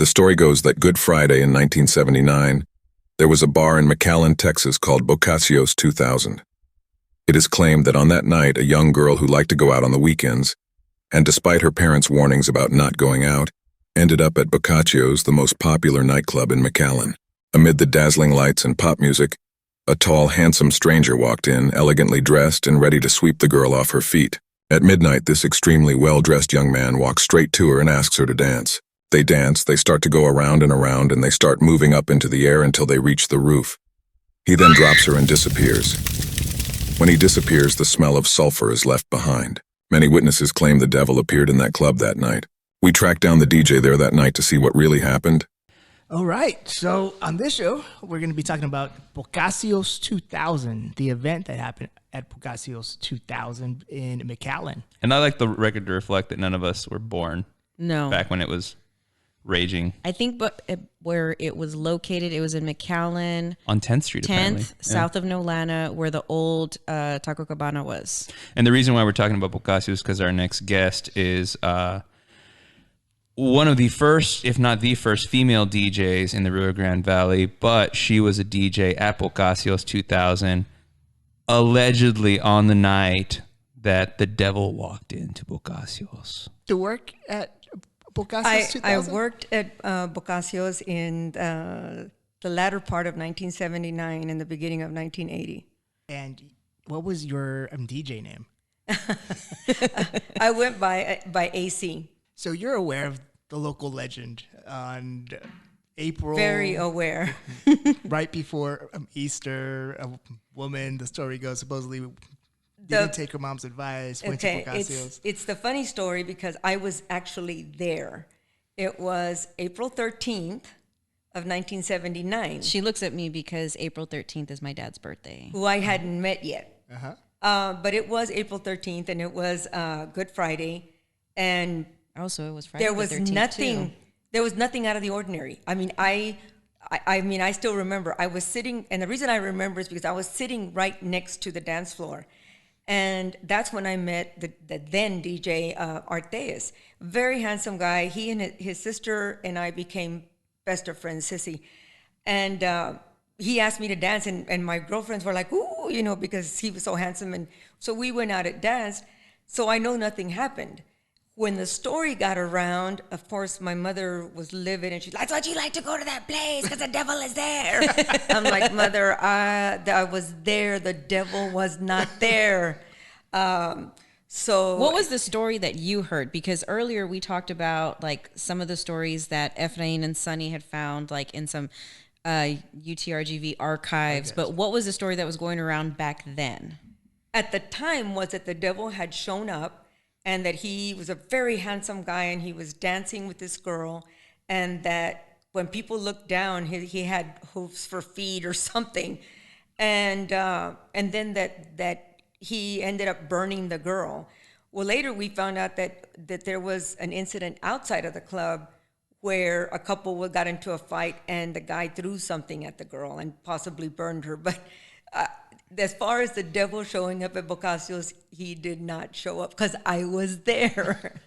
The story goes that Good Friday in 1979, there was a bar in McAllen, Texas called Boccacio's 2000. It is claimed that on that night, a young girl who liked to go out on the weekends, and despite her parents' warnings about not going out, ended up at Boccaccio's, the most popular nightclub in McAllen. Amid the dazzling lights and pop music, a tall, handsome stranger walked in, elegantly dressed and ready to sweep the girl off her feet. At midnight, this extremely well-dressed young man walks straight to her and asks her to dance. They dance, they start to go around and around, and they start moving up into the air until they reach the roof. He then drops her and disappears. When he disappears, the smell of sulfur is left behind. Many witnesses claim the devil appeared in that club that night. We tracked down the DJ there that night to see what really happened. All right, so on this show, we're going to be talking about Boccacio's 2000, the event that happened at Boccacio's 2000 in McAllen. And I like the record to reflect that none of us were born back when it was raging. I think where it was located, it was in McAllen. On 10th Street, 10th, apparently. south of Nolana, where the old Taco Cabana was. And the reason why we're talking about Boccacio is because our next guest is one of the first, if not the first, female DJs in the Rio Grande Valley, but she was a DJ at Boccacio's 2000, allegedly on the night that the devil walked into Boccacio's. To work at Boccacio's 2000? I worked at Boccaccio's in the latter part of 1979 and the beginning of 1980. And what was your DJ name? I went by AC. So you're aware of the local legend on April. Very aware. Right before Easter, a woman, the story goes, supposedly didn't take her mom's advice, went to Boccacio's. It's the funny story because I was actually there. It was April 13th of 1979. She looks at me because April 13th is my dad's birthday. Who I hadn't met yet. Uh-huh. But it was April 13th and it was Good Friday. And also, it was Friday there was the 13th nothing. too. There was nothing out of the ordinary. I mean, I still remember. I was sitting, and the reason I remember is because I was sitting right next to the dance floor, and that's when I met the then DJ Arteas. Very handsome guy. He and his sister and I became best of friends, Sissy, and he asked me to dance, and my girlfriends were like, "Ooh," because he was so handsome, and so we went out and danced. So I know nothing happened. When the story got around, of course, my mother was livid, and she's like, "Thought you like to go to that place because the devil is there." I'm like, "Mother, I was there. The devil was not there." So what was the story that you heard? Because earlier we talked about like some of the stories that Efrain and Sonny had found like in some UTRGV archives. But what was the story that was going around back then? At the time was that the devil had shown up, and that he was a very handsome guy, and he was dancing with this girl, and that when people looked down, he had hoofs for feet or something, and then that he ended up burning the girl. Well, later we found out that there was an incident outside of the club where a couple got into a fight, and the guy threw something at the girl and possibly burned her, but. As far as the devil showing up at Boccacio's, he did not show up because I was there.